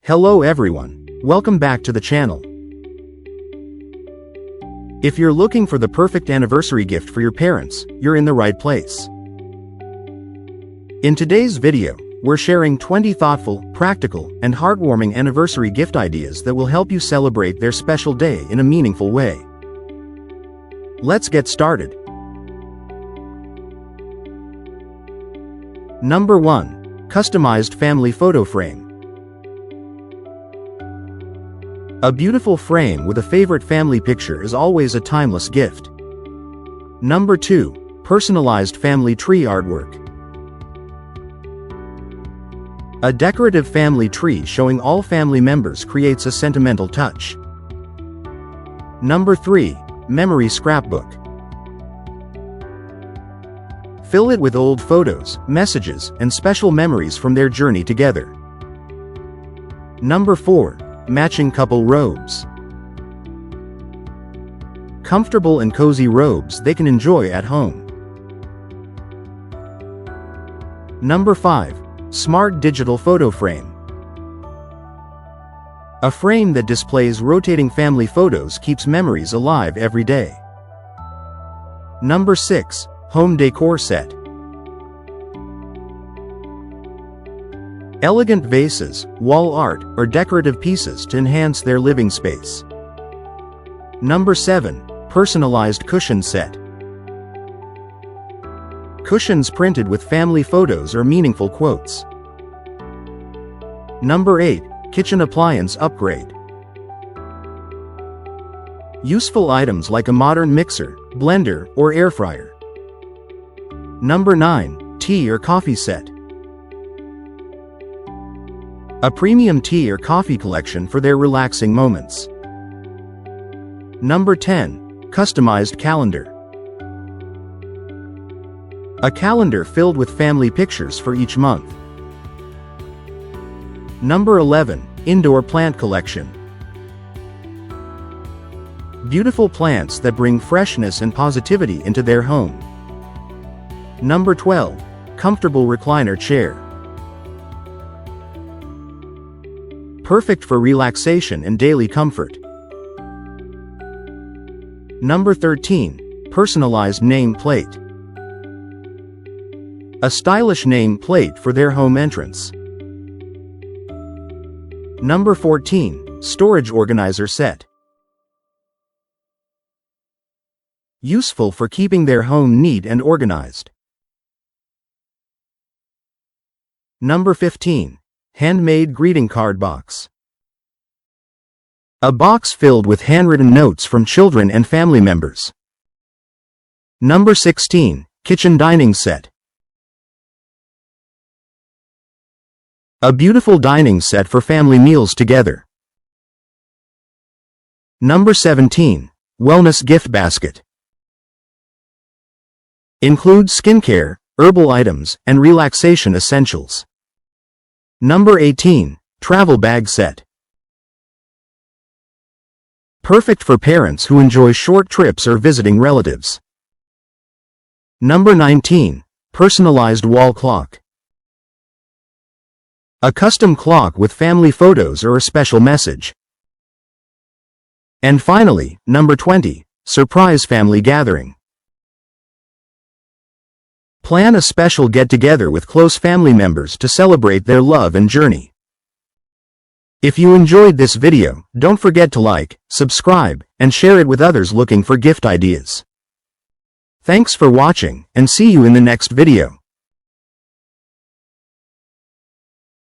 Hello everyone, welcome back to the channel. If you're looking for the perfect anniversary gift for your parents, you're in the right place. In today's video, we're sharing 20 thoughtful, practical, and heartwarming anniversary gift ideas that will help you celebrate their special day in a meaningful way. Let's get started. Number 1. Customized family photo frame. A beautiful frame with a favorite family picture is always a timeless gift. Number 2. Personalized family tree artwork. A decorative family tree showing all family members creates a sentimental touch. Number 3. Memory scrapbook. Fill it with old photos, messages, and special memories from their journey together. Number 4. Matching couple robes. Comfortable and cozy robes they can enjoy at home. Number 5. Smart digital photo frame. A frame that displays rotating family photos keeps memories alive every day. Number 6. Home decor set. Elegant vases, wall art, or decorative pieces to enhance their living space. Number 7. Personalized cushion set. Cushions printed with family photos or meaningful quotes. Number 8. Kitchen appliance upgrade. Useful items like a modern mixer, blender, or air fryer. Number 9. Tea or coffee set. A premium tea or coffee collection for their relaxing moments. Number 10. Customized calendar. A calendar filled with family pictures for each month. Number 11. Indoor plant collection. Beautiful plants that bring freshness and positivity into their home. Number 12. Comfortable recliner chair. Perfect for relaxation and daily comfort. Number 13. Personalized name plate. A stylish name plate for their home entrance. Number 14. Storage organizer set. Useful for keeping their home neat and organized. Number 15. Handmade greeting card box. A box filled with handwritten notes from children and family members. Number 16. Kitchen dining set. A beautiful dining set for family meals together. Number 17. Wellness gift basket. Includes skincare, herbal items, and relaxation essentials. Number 18. Travel bag set. Perfect for parents who enjoy short trips or visiting relatives. Number 19. Personalized wall clock. A custom clock with family photos or a special message. And finally, number 20. Surprise family gathering. Plan a special get-together with close family members to celebrate their love and journey. If you enjoyed this video, don't forget to like, subscribe, and share it with others looking for gift ideas. Thanks for watching, and see you in the next video.